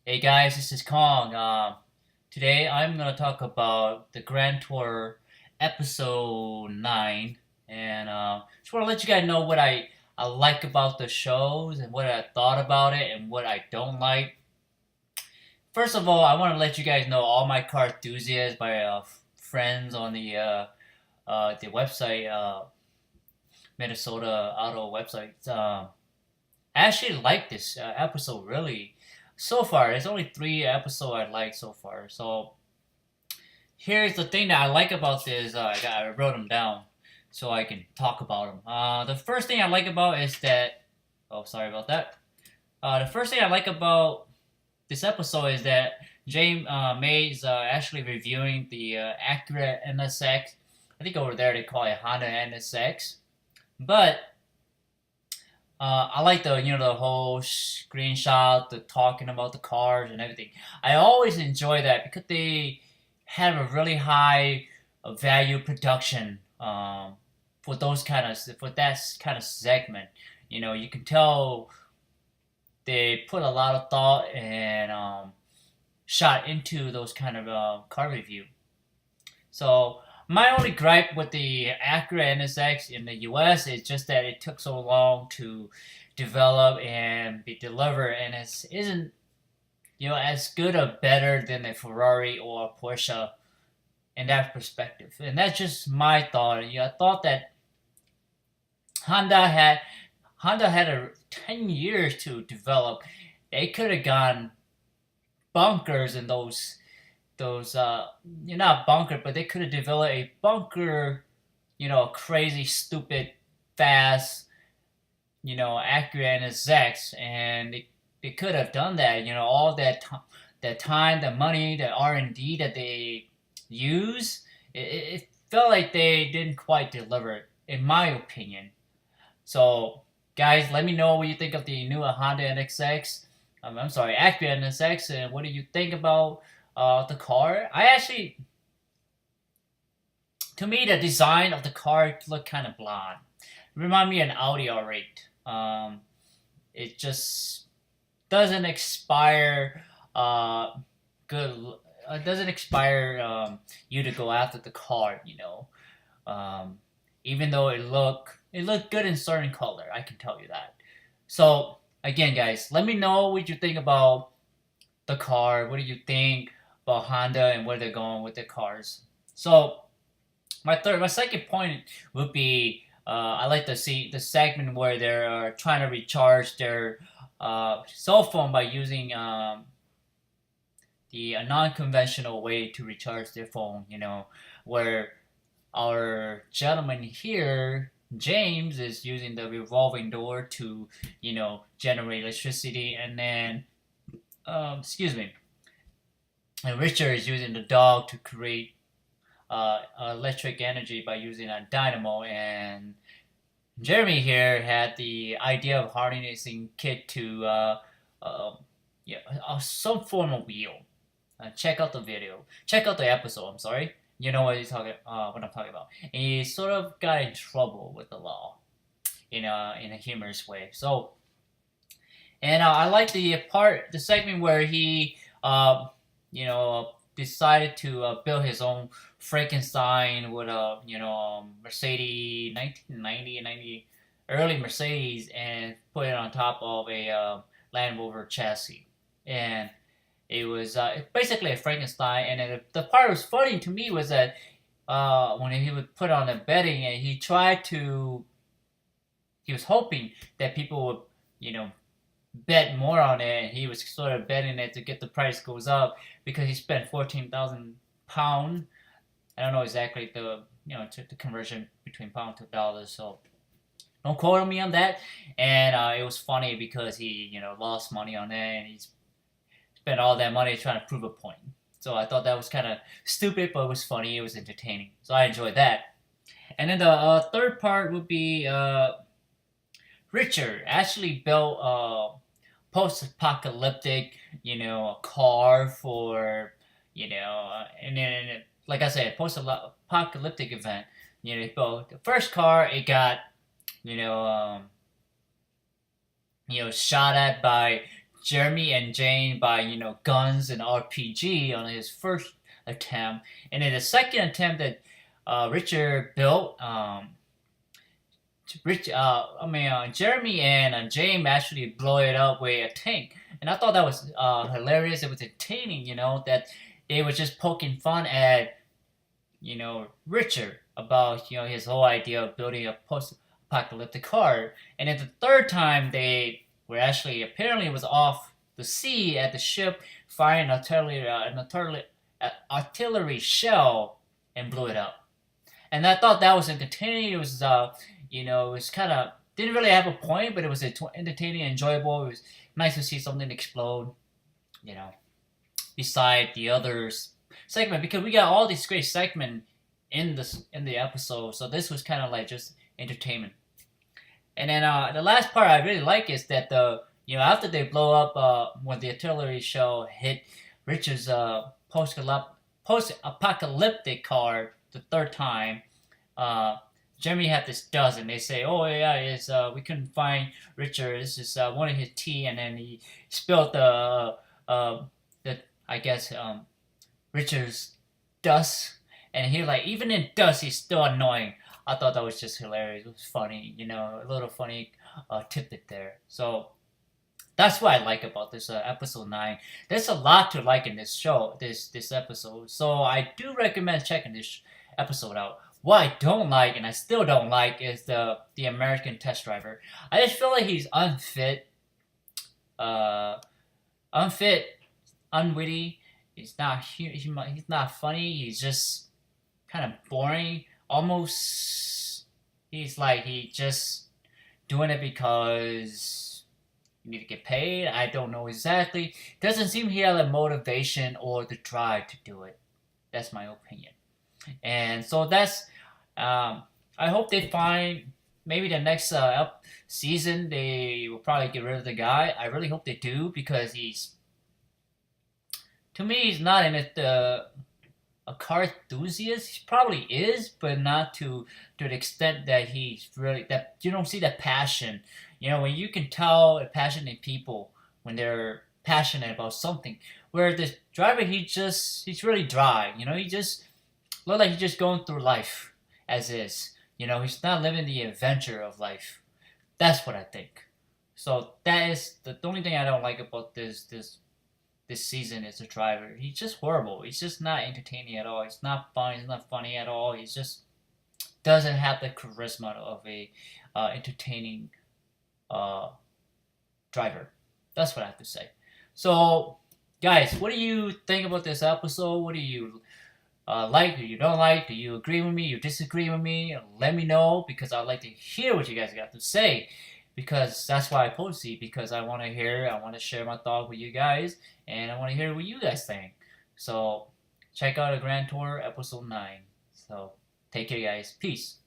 Hey guys, this is Kong. Today I'm gonna talk about the Grand Tour episode 9, and just want to let you guys know what I like about the shows and what I thought about it and what I don't like. First of all, I want to let you guys know all my car enthusiasts, my friends on the website, Minnesota Auto website. I actually like this episode really. So far, there's only 3 episodes I like so far. So here's the thing that I like about this. I wrote them down so I can talk about them. The first thing I like about is that. Oh, sorry about that. The first thing I like about this episode is that James May is actually reviewing the Acura NSX. I think over there they call it Honda NSX, but I like the whole screenshot, the talking about the cars and everything. I always enjoy that because they have a really high value production for that kind of segment. You can tell they put a lot of thought and shot into those kind of car review. So my only gripe with the Acura NSX in the US is just that it took so long to develop and be delivered, and it isn't as good or better than a Ferrari or a Porsche in that perspective. And that's just my thought. I thought that Honda had Honda had 10 years to develop. They could have gone bunkers in those you're not bunker, but they could have developed a bunker, crazy, stupid, fast, Acura NSX, and they could have done that. All that time, the money, the R&D that they use, it felt like they didn't quite deliver it, in my opinion. So, guys, let me know what you think of the new Honda NSX. I'm sorry, Acura NSX, and what do you think about the car? To me, the design of the car looked kind of blonde. Remind me of an Audi R8. It just doesn't expire good. Doesn't expire you to go after the car. Um, Even though it looked good in certain color, I can tell you that. So again, guys, let me know what you think about the car. What do you think about Honda and where they're going with their cars? So my second point would be I like to see the segment where they're trying to recharge their cell phone by using the non-conventional way to recharge their phone. Where our gentleman here, James, is using the revolving door to generate electricity, and then excuse me, and Richard is using the dog to create electric energy by using a dynamo, and Jeremy here had the idea of harnessing Kit to yeah, some form of wheel. Check out the video. Check out the episode. I'm sorry. You know what I'm talking about. And he sort of got in trouble with the law in a humorous way. So, and I like the segment where he decided to build his own Frankenstein with a Mercedes 1990 and 90 early Mercedes, and put it on top of a Land Rover chassis, and it was basically a Frankenstein. And then the part that was funny to me was that when he would put on the bedding, and he was hoping that people would bet more on it, and he was sort of betting it to get the price goes up because he spent 14,000 pound. I don't know exactly the conversion between pound to dollars, so don't quote me on that. And it was funny because he lost money on it, and he spent all that money trying to prove a point. So I thought that was kind of stupid, but it was funny. It was entertaining, so I enjoyed that. And then the third part would be Richard actually built post-apocalyptic, car for, and then like I said, post-apocalyptic event. Both the first car, it got, you know, um, shot at by Jeremy and Jane by guns and RPG on his first attempt, and in the second attempt that Richard built, Jeremy and James actually blow it up with a tank, and I thought that was hilarious. It was entertaining, that they were just poking fun at Richard about his whole idea of building a post-apocalyptic car, and then the third time they were actually apparently was off the sea at the ship firing an artillery shell and blew it up. And I thought that was entertaining. It was it was kind of didn't really have a point, but it was entertaining, enjoyable. It was nice to see something explode, you know, beside the others segment because we got all these great segments in the episode. So this was kind of like just entertainment. And then the last part I really like is that after they blow up when the artillery shell hit Richard's post-apocalyptic car the third time, Jeremy had this dust, and they say, "Oh yeah, it's we couldn't find Richard. This is one of his tea, and then he spilled the I guess Richard's dust, and he like even in dust he's still annoying." I thought that was just hilarious. It was funny, a little funny tidbit there. So that's what I like about this episode 9. There's a lot to like in this show, this episode. So I do recommend checking this episode out. What I don't like, and I still don't like, is the American test driver. I just feel like he's unfit, unwitty. He's not funny. He's just kind of boring. Almost, he just doing it because you need to get paid. I don't know exactly. Doesn't seem he had the motivation or the drive to do it. That's my opinion. And so that's. I hope they find maybe the next season they will probably get rid of the guy. I really hope they do because to me he's not in it. A car enthusiast. He probably is, but not to the extent that he's really that you don't see that passion. When you can tell passionate people when they're passionate about something. Where this driver, he's really dry. He just look like he's just going through life as is. He's not living the adventure of life. That's what I think. So that is the only thing I don't like about this season is the driver. He's just horrible. He's just not entertaining at all. He's not fun. He's not funny at all. He's just doesn't have the charisma of a entertaining driver. That's what I have to say. So, guys, what do you think about this episode? What do you like? Do you don't like? Do you agree with me? You disagree with me? Let me know because I'd like to hear what you guys got to say. Because that's why I post it. Because I want to share my thought with you guys, and I want to hear what you guys think. So check out the Grand Tour episode 9. So take care, guys. Peace.